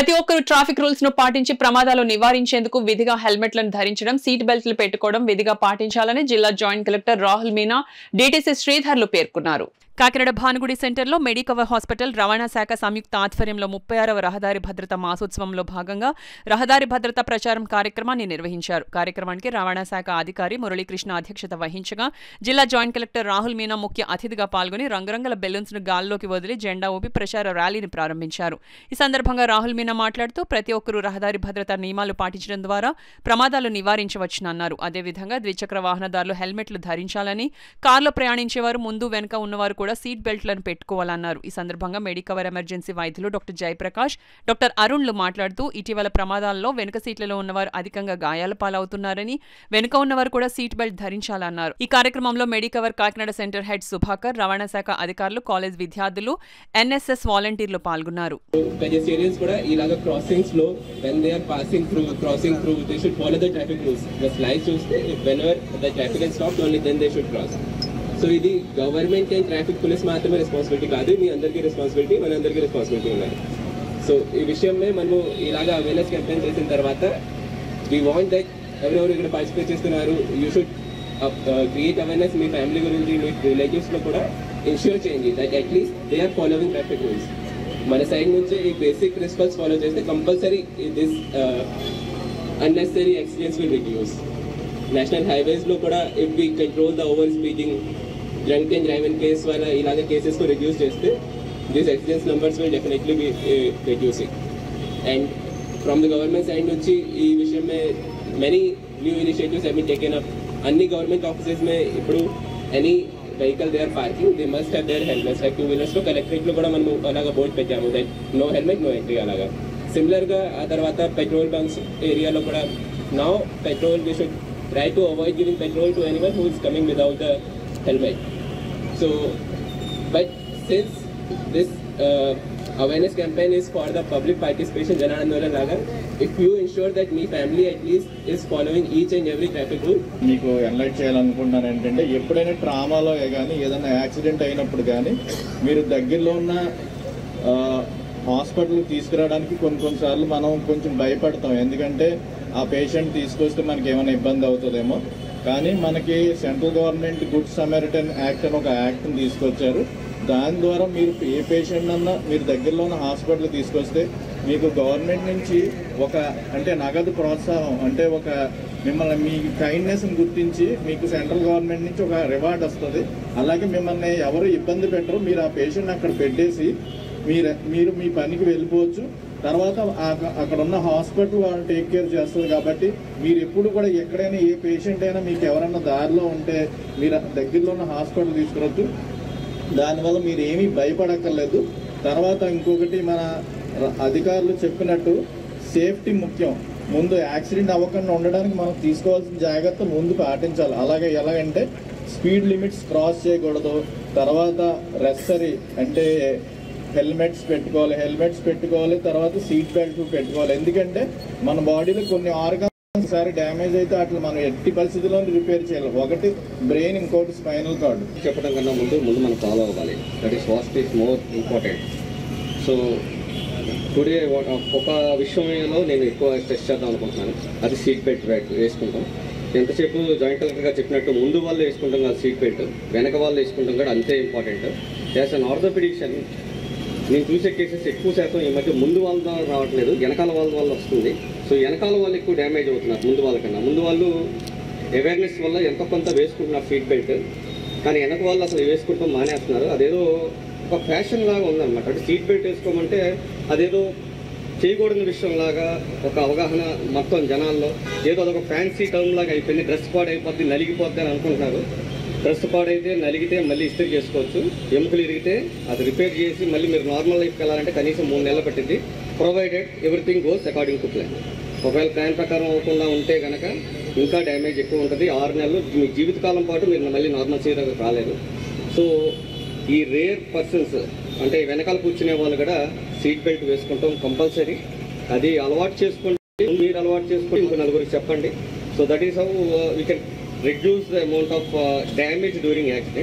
ప్రతి ఒక్కరూ traffic rules ను పాటించి ప్రమాదాలు నివారించేందుకు విధిగా హెల్మెట్లను ధరించడం, సీట్ బెల్ట్లు పెట్టుకోవడం విధిగా పాటించాలని జిల్లా joint collector Rahul Meena, DTC శ్రీధర్లు పేర్కొన్నారు. కాకినాడ భానుగుడి సెంటర్లో మెడికవర్ హాస్పిటల్ రవాణా శాఖ సంయుక్త ఆధ్వర్యంలో 36వ రహదారి భద్రత మాసోత్సవంలో భాగంగా రహదారి భద్రత ప్రచారం కార్యక్రమాన్ని నిర్వహించారు. కార్యక్రమానికి రవాణా శాఖ అధికారి మురళీకృష్ణ అధ్యక్షత వహించగా జిల్లా జాయింట్ కలెక్టర్ రాహుల్ మీనా ముఖ్య అతిథిగా పాల్గొని రంగురంగుల బెలూన్స్ ను గాల్లోకి వదిలి జెండా ఊపి ప్రచార ర్యాలీని ప్రారంభించారు. ఈ సందర్భంగా రాహుల్ మీనా మాట్లాడుతూ ప్రతి ఒక్కరూ రహదారి భద్రతా నియమాలు పాటించడం ద్వారా ప్రమాదాలు నివారించవచ్చునన్నారు. అదేవిధంగా ద్విచక్ర వాహనదారులు హెల్మెట్లు ధరించాలని, కార్లో ప్రయాణించేవారు ముందు వెనుక ఉన్నవారు కూడా సీట్ బెల్ట్లను పెట్టుకోవాలన్నారు. ఈ సందర్భంగా మెడికవర్ ఎమర్జెన్సీ వైద్యులు డాక్టర్ జయప్రకాష్, డాక్టర్ అరుణ్లు మాట్లాడుతూ ఇటీవల ప్రమాదాల్లో వెనుక సీట్లలో ఉన్నవారు అధికంగా గాయాల పాలవుతున్నారని, వెనుక ఉన్నవారు కూడా సీట్ బెల్ట్ ధరించాలన్నారు. ఈ కార్యక్రమంలో Medicover Kakinada centre head Subhakar, రవాణా శాఖ అధికారులు, కాలేజ్ విద్యార్థులు, ఎన్ఎస్ఎస్ వాలంటీర్లు పాల్గొన్నారు. సో ఇది గవర్నమెంట్ అండ్ ట్రాఫిక్ పోలీస్ మాత్రమే రెస్పాన్సిబిలిటీ కాదు, మీ అందరికీ రెస్పాన్సిబిలిటీ, మన అందరికీ రెస్పాన్సిబిలిటీ ఉన్నాయి. సో ఈ విషయమే మనము ఇలాగా అవేర్నెస్ క్యాంపెయిన్ చేసిన తర్వాత వీ వాంట్ దట్ ఎవరెవరు ఇక్కడ పార్టిసిపేట్ చేస్తున్నారు, యూ షుడ్ క్రియేట్ అవేర్నెస్ మీ ఫ్యామిలీ గురించి, మీ రిలేటివ్స్లో కూడా ఇన్ష్యూర్ చేయండి that at least they are following traffic rules. మన సైడ్ నుంచి ఈ బేసిక్ ప్రిన్సిపల్స్ ఫాలో చేస్తే compulsory this unnecessary accidents will reduce. National హైవేస్లో కూడా if we control the over speeding, drunk and driving case వల్ల ఇలాగే కేసెస్ को रिड्यूस చేస్తే these accidents numbers will definitely be reducing. And from the government side నుంచి ఈ విషయమే many new initiatives have been taken up. అన్ని government offices మే ఇప్పుడు any vehicle they are parking they must have their helmets. Like 2 వీలర్స్లో కలెక్టరేట్లో కూడా మనం అలాగా బోర్డు పెట్టాము that no helmet no entry అలాగా. సిమిలర్గా ఆ తర్వాత పెట్రోల్ బంక్స్ ఏరియాలో కూడా now petrol we should try to avoid giving petrol to anyone who is coming without a helmet. So, but since this awareness campaign is for the public participation, Jan Andolan laga, if you ensure that my family at least is following each and every traffic rule. మీకు ఎన్లైట్ చేయాలనుకుంటున్నాను ఏంటంటే ఎప్పుడైనా ట్రామాలో కానీ ఏదైనా accident అయినప్పుడు కానీ మీరు దగ్గరలో ఉన్న హాస్పిటల్కి తీసుకురావడానికి కొన్నిసార్లు మనం కొంచెం భయపడతాం. ఎందుకంటే ఆ పేషెంట్ తీసుకొస్తే మనకి ఏమైనా ఇబ్బంది అవుతుందేమో. కానీ మనకి central government good Samaritan act అని ఒక యాక్ట్ని తీసుకొచ్చారు. దాని ద్వారా మీరు ఏ పేషెంట్ అన్నా మీరు దగ్గరలో ఉన్న హాస్పిటల్ తీసుకొస్తే మీకు గవర్నమెంట్ నుంచి ఒక అంటే నగదు ప్రోత్సాహం, అంటే ఒక మిమ్మల్ని మీ కైండ్నెస్ని గుర్తించి మీకు సెంట్రల్ గవర్నమెంట్ నుంచి ఒక రివార్డ్ వస్తుంది. అలాగే మిమ్మల్ని ఎవరు ఇబ్బంది పెట్టరు, మీరు ఆ పేషెంట్ అక్కడ పెట్టేసి మీరు మీ పనికి వెళ్ళిపోవచ్చు. తర్వాత అక్కడ ఉన్న హాస్పిటల్ వాళ్ళు టేక్ కేర్ చేస్తుంది. కాబట్టి మీరు ఎప్పుడు కూడా ఎక్కడైనా ఏ పేషెంట్ అయినా మీకు ఎవరన్నా దారిలో ఉంటే మీరు దగ్గరలో ఉన్న హాస్పిటల్ తీసుకురావచ్చు. దానివల్ల మీరు ఏమీ భయపడక్కర్లేదు. తర్వాత ఇంకొకటి మన అధికారులు చెప్పినట్టు సేఫ్టీ ముఖ్యం. ముందు యాక్సిడెంట్ అవ్వకుండా ఉండడానికి మనం తీసుకోవాల్సిన జాగ్రత్త ముందు పాటించాలి. అలాగే ఎలాగంటే స్పీడ్ లిమిట్స్ క్రాస్ చేయకూడదు. తర్వాత రెస్సరీ అంటే హెల్మెట్స్ పెట్టుకోవాలి. తర్వాత సీట్ బెల్ట్ పెట్టుకోవాలి. ఎందుకంటే మన బాడీలో కొన్ని ఆర్గాన్స్ ఒకసారి డ్యామేజ్ అయితే అట్లా మనం ఎట్టి పరిస్థితుల్లో రిపేర్ చేయాలి. ఒకటి బ్రెయిన్, ఇంకోటి స్పైనల్ కార్డ్. చెప్పడం కన్నా ముందు మనం ఫాలో అవ్వాలి. That is first is more important. So today ఒక విషయంలో నేను ఎక్కువ స్ట్రెస్ చేద్దాం అనుకుంటున్నాను, అది సీట్ బెల్ట్ వేసుకుంటాం. ఎంతసేపు జాయింట్ కలెక్టర్ గారు చెప్పినట్టు ముందు వాళ్ళు వేసుకుంటాం కదా సీట్ బెల్ట్, వెనక వాళ్ళు వేసుకుంటాం కూడా అంతే ఇంపార్టెంట్. యాజ్ అన్ ఆర్థోపెడిక్షన్ నేను చూసే కేసెస్ ఎక్కువ శాతం ఈ మధ్య ముందు వాళ్ళ రావట్లేదు, వెనకాల వాళ్ళ వస్తుంది. సో వెనకాల వాళ్ళు ఎక్కువ డ్యామేజ్ అవుతున్నారు ముందు వాళ్ళకన్నా. ముందు వాళ్ళు అవేర్నెస్ వల్ల ఎంతో కొంత వేసుకుంటున్నారు సీట్ బెల్ట్, కానీ వెనక వాళ్ళు అసలు వేసుకుంటాం మానేస్తున్నారు. అదేదో ఒక ఫ్యాషన్ లాగా ఉందన్నమాట. అంటే సీట్ బెల్ట్ వేసుకోమంటే అదేదో చేయకూడని విషయం లాగా ఒక అవగాహన మొత్తం జనాల్లో, ఏదో అదొక ఫ్యాన్సీ టర్మ్ లాగా అయిపోయింది. డ్రెస్ పాడైపోద్ది, నలిగిపోద్ది అని అనుకుంటున్నారు. డ్రెస్ పాడైతే నలిగితే మళ్ళీ ఇస్త్రీ చేసుకోవచ్చు, ఎముకలు ఇరిగితే అది రిపేర్ చేసి మళ్ళీ మీరు నార్మల్ లైఫ్కి వెళ్ళాలంటే కనీసం 3 నెలలు పట్టింది, provided everything goes according to plan. ఒకవేళ ప్లాన్ ప్రకారం అవ్వకుండా ఉంటే కనుక ఇంకా డ్యామేజ్ ఎక్కువ ఉంటుంది. 6 నెలలు మీ జీవితకాలం పాటు మీరు మళ్ళీ నార్మల్ సీరియల్గా రాలేదు. సో ఈ రేర్ పర్సన్స్ అంటే వెనకాల కూర్చునే వాళ్ళు కూడా సీట్ బెల్ట్ వేసుకుంటాం కంపల్సరీ. అది అలవాటు చేసుకోండి, మీరు అలవాటు చేసుకోండి, ఇంకో నలుగురికి చెప్పండి. So that is how we can reduce the amount of damage during accident.